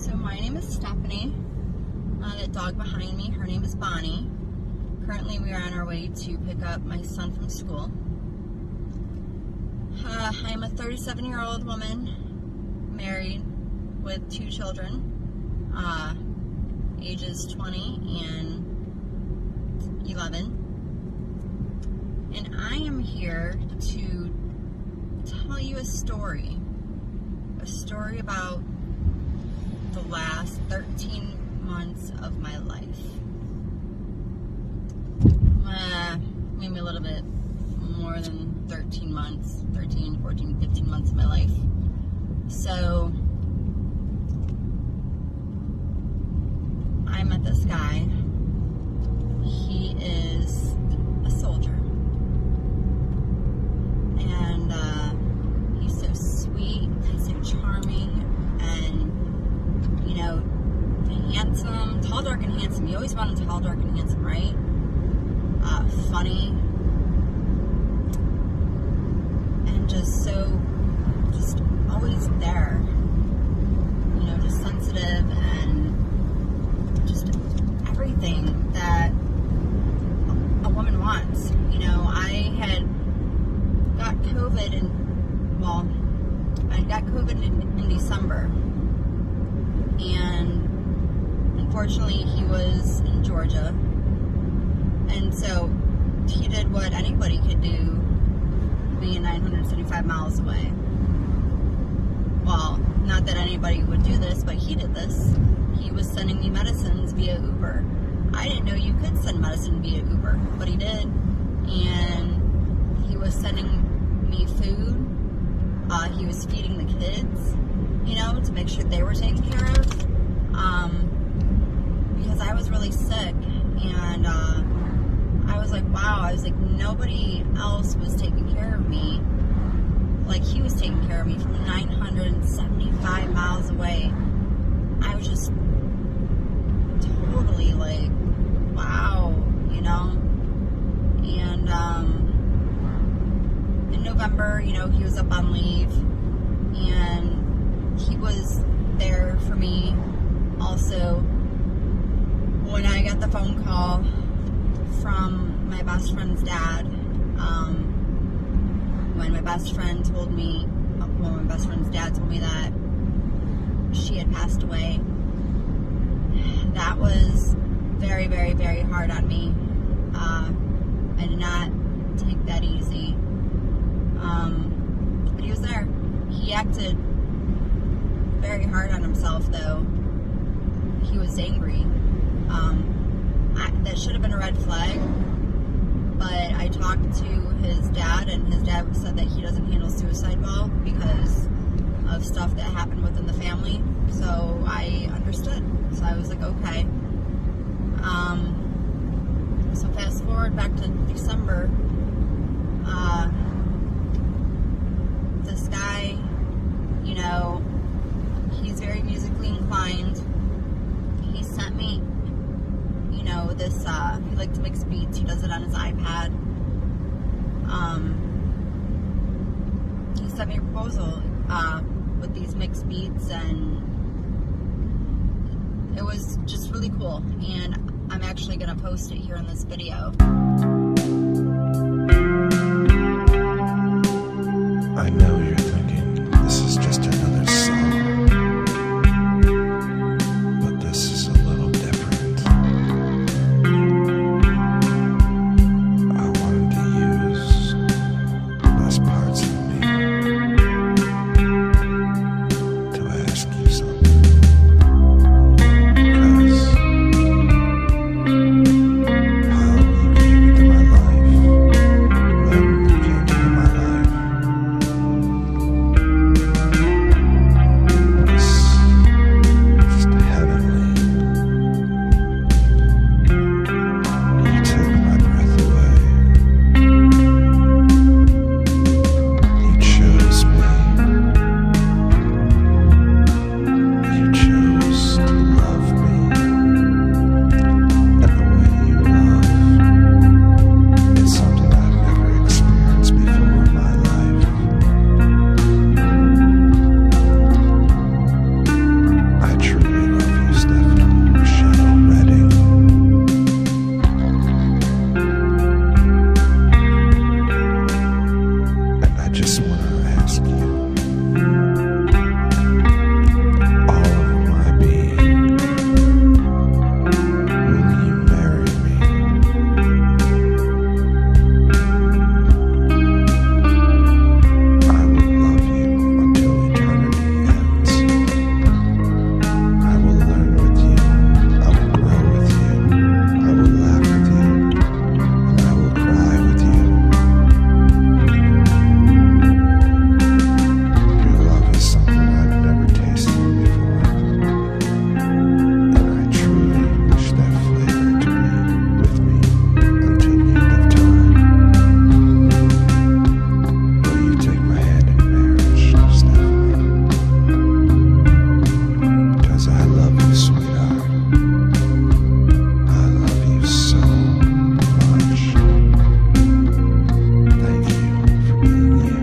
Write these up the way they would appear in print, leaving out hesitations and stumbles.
So my name is Stephanie. That dog behind me, her name is Bonnie. Currently we are on our way to pick up my son from school. I am a 37-year-old woman, married with 2 children, ages 20 and 11. And I am here to tell you a story about the last 13 months of my life. Maybe a little bit more than 13 months, 13, 14, 15 months of my life. So, I met this guy. He is a soldier. And he's so sweet, he's so charming, and, you know, handsome, tall, dark, and handsome. You always want him tall, dark, and handsome, right? Funny. And just always there. You know, just sensitive and just everything that a woman wants. You know, I got COVID in December. And unfortunately, he was in Georgia. And so he did what anybody could do, being 975 miles away. Well, not that anybody would do this, but he did this. He was sending me medicines via Uber. I didn't know you could send medicine via Uber, but he did. And he was sending me food. He was feeding the kids, you know, to make sure they were taken care of. Because I was really sick, and I was like, wow, nobody else was taking care of me like he was taking care of me from 975 miles away. I was just totally like, wow, you know. And in November, you know, he was up on leave, and he was there for me also when I got the phone call from my best friend's dad. When my best friend's dad told me that she had passed away, that was very, very, very hard on me. I did not take that easy. But he was there. He acted very hard on himself, though. He was angry. That should have been a red flag. But I talked to his dad, and his dad said that he doesn't handle suicide well because of stuff that happened within the family. So I understood. So I was like, okay. So fast forward back to December. This guy, you know, he's very musically inclined. He sent me, you know, this, he liked to mix beats. He does it on his iPad. He sent me a proposal, with these mixed beats, and it was just really cool. And I'm actually going to post it here in this video. I know you're thinking, this is just another song, but this is a little different. I wanted to use the best parts of me to ask you something. Because how you came into my life, when you came into my life, wanna ask you, all of my being, will you marry me? I will love you until eternity ends. I will learn with you. I will grow with you. I will laugh with you. And I will cry with you. Your love is something I've never tasted before. And I truly wish that flavor to be with me until the end of time. Will you take my hand in marriage, Stephanie? Because I love you, sweetheart. I love you so much. Thank you for being you.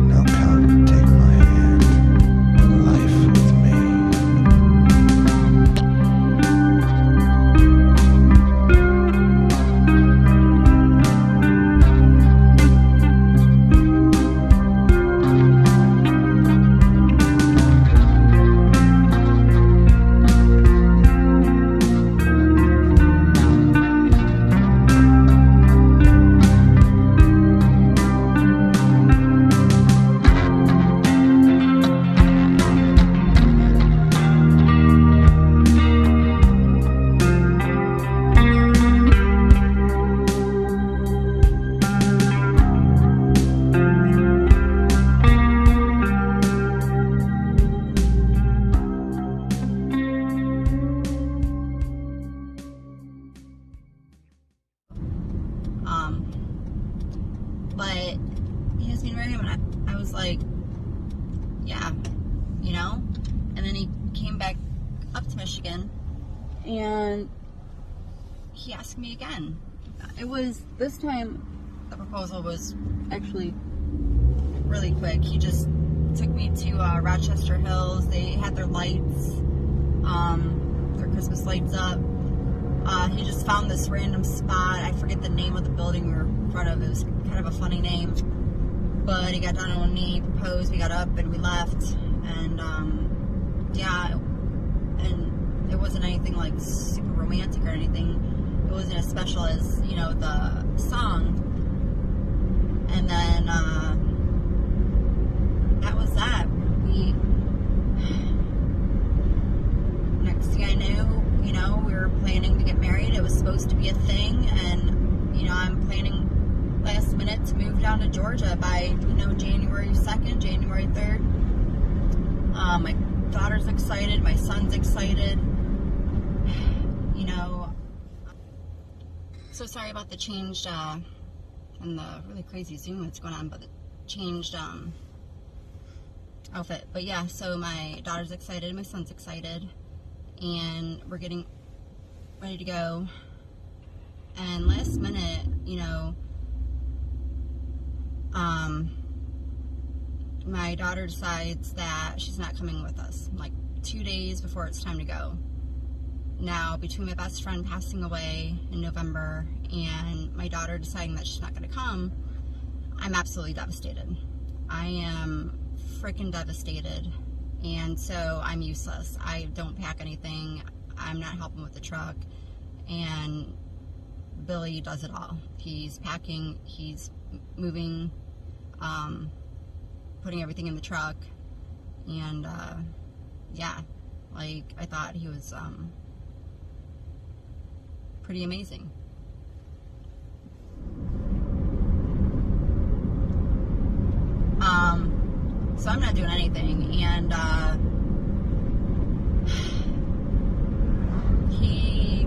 Now come take my hand in life with me. But he asked me to marry him, and I was like, yeah, you know? And then he came back up to Michigan, and he asked me again. It was, this time, the proposal was actually really quick. He just took me to Rochester Hills. They had their lights, their Christmas lights up. He just found this random spot. I forget the name of the building we were in front of. It was kind of a funny name. But he got down on one knee, proposed, we got up, and we left. And, yeah, and it wasn't anything, like, super romantic or anything. It wasn't as special as, you know, the song. And then, that was that. Next thing I knew, you know, we were planning to get married. It was supposed to be a thing, and, you know, I'm planning last minute to move down to Georgia by, you know, January 2nd, January 3rd. My daughter's excited, my son's excited, you know. So sorry about the changed, and the really crazy Zoom that's going on, but the changed, outfit. But yeah, so my daughter's excited, my son's excited, and we're getting ready to go. And last minute, you know, my daughter decides that she's not coming with us, like 2 days before it's time to go. Now, between my best friend passing away in November and my daughter deciding that she's not going to come, I'm absolutely devastated. I am freaking devastated. And so I'm useless. I don't pack anything. I'm not helping with the truck. And Billy does it all. He's packing, he's moving, putting everything in the truck. And, yeah, like, I thought he was, pretty amazing. So I'm not doing anything, and he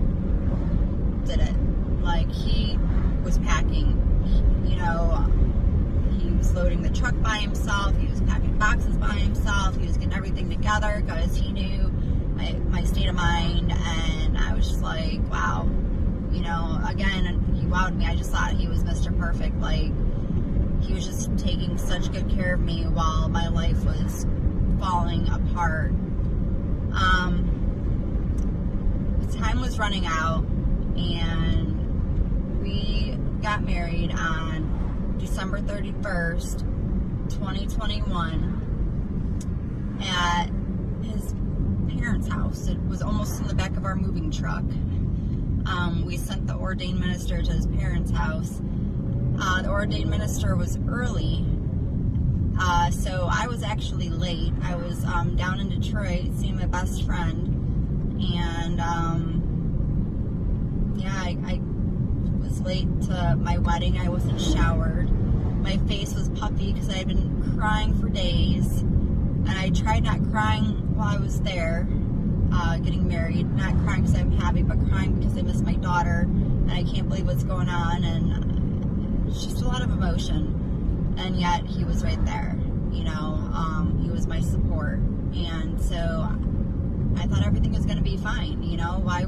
did it. Like, he was packing, you know, he was loading the truck by himself, he was packing boxes by himself, he was getting everything together because he knew my state of mind, and I was just like, wow, you know, again, he wowed me. I just thought he was Mr. Perfect. Like, he was just taking such good care of me while my life was falling apart. Time was running out, and we got married on December 31st, 2021 at his parents' house. It was almost in the back of our moving truck. We sent the ordained minister to his parents' house. The ordained minister was early, so I was actually late. I was down in Detroit seeing my best friend, and yeah, I was late to my wedding. I wasn't showered. My face was puffy because I had been crying for days, and I tried not crying while I was there, getting married. Not crying because I'm happy, but crying because I miss my daughter, and I can't believe what's going on, and it's just a lot of emotion. And yet he was right there, you know. He was my support, and so I thought everything was going to be fine, you know. Why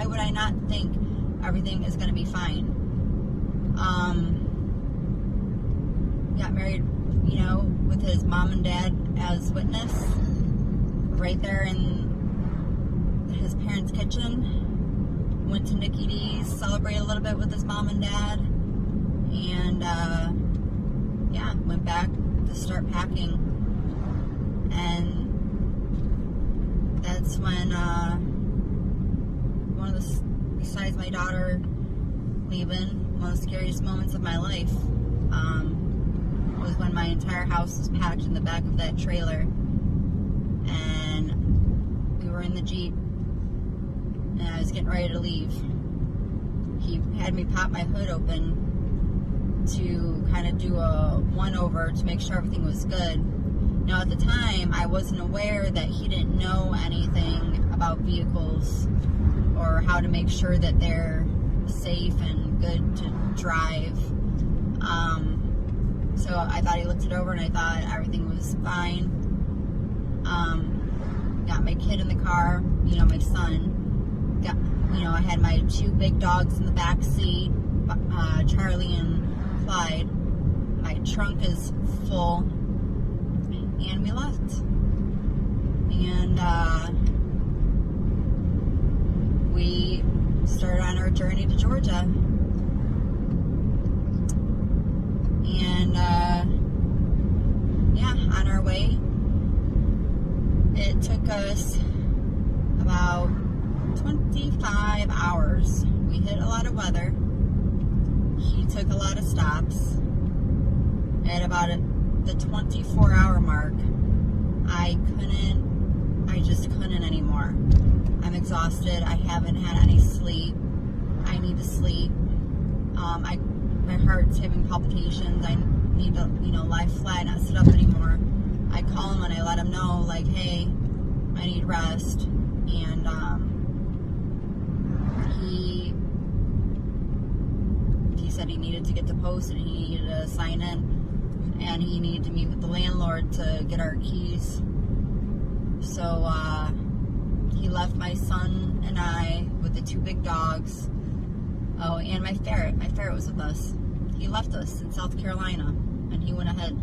would I not think everything is going to be fine? Got married, you know, with his mom and dad as witness, right there in his parents' kitchen. Went to Nikki D's, celebrated a little bit with his mom and dad, and yeah, went back to start packing. And that's when besides my daughter leaving, one of the scariest moments of my life was when my entire house was packed in the back of that trailer, and we were in the Jeep, and I was getting ready to leave. He had me pop my hood open to kind of do a one-over to make sure everything was good. Now, at the time, I wasn't aware that he didn't know anything about vehicles or how to make sure that they're safe and good to drive. So I thought he looked it over, and I thought everything was fine. Got my kid in the car, you know, my son. I had my two big dogs in the back seat, Charlie and Clyde. My trunk is full, and we left. And we started on our journey to Georgia. And yeah, on our way, it took us about 25 hours. We hit a lot of weather. He took a lot of stops. At about the 24-hour mark, I just couldn't anymore. I'm exhausted. I haven't had any sleep. I need to sleep. My heart's having palpitations. I need to, lie flat, not sit up anymore. I call him and I let him know, like, hey, I need rest. And he said he needed to get the post and he needed to sign in, and he needed to meet with the landlord to get our keys. So he left my son and I with the two big dogs. Oh, and my ferret. My ferret was with us. He left us in South Carolina, and he went ahead.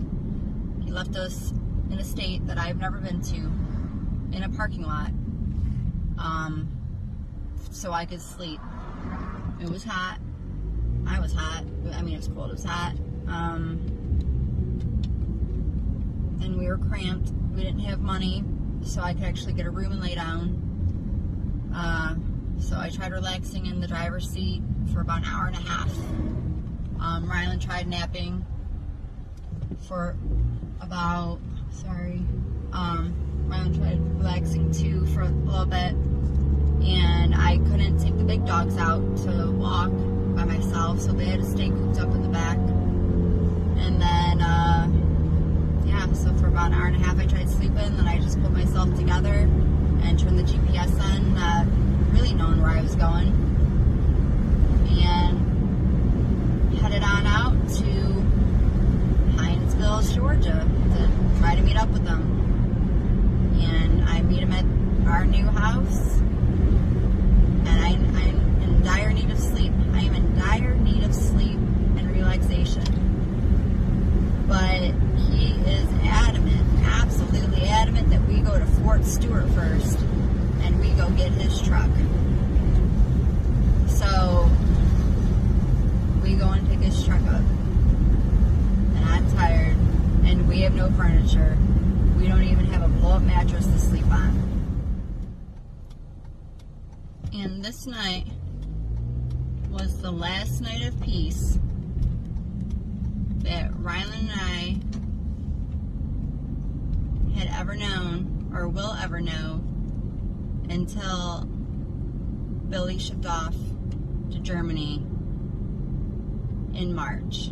He left us in a state that I've never been to, in a parking lot, so I could sleep. It was hot. I was hot. I mean, it was cold. It was hot. And we were cramped. We didn't have money, so I could actually get a room and lay down. So I tried relaxing in the driver's seat for about an hour and a half. Rylan tried napping for about, Rylan tried relaxing too for a little bit. And I couldn't take the big dogs out to walk by myself, so they had to stay cooped up in the back. And then, so for about an hour and a half I tried sleeping, then I just pulled myself together and turned the GPS on, not really knowing where I was going, and headed on out to Hinesville, Georgia to try to meet up with them. And I meet him at our new house, and I'm in dire need of sleep. I am in dire need of sleep and relaxation. But he is adamant, absolutely adamant, that we go to Fort Stewart first and we go get his truck. So we go and pick his truck up. We have no furniture. We don't even have a blow-up mattress to sleep on. And this night was the last night of peace that Rylan and I had ever known or will ever know until Billy shipped off to Germany in March.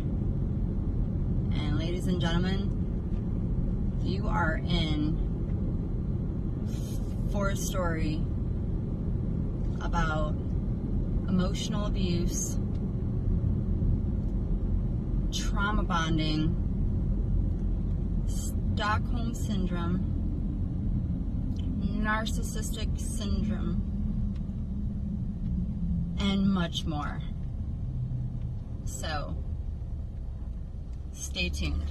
And ladies and gentlemen, you are in for a story about emotional abuse, trauma bonding, Stockholm Syndrome, narcissistic syndrome, and much more. So, stay tuned.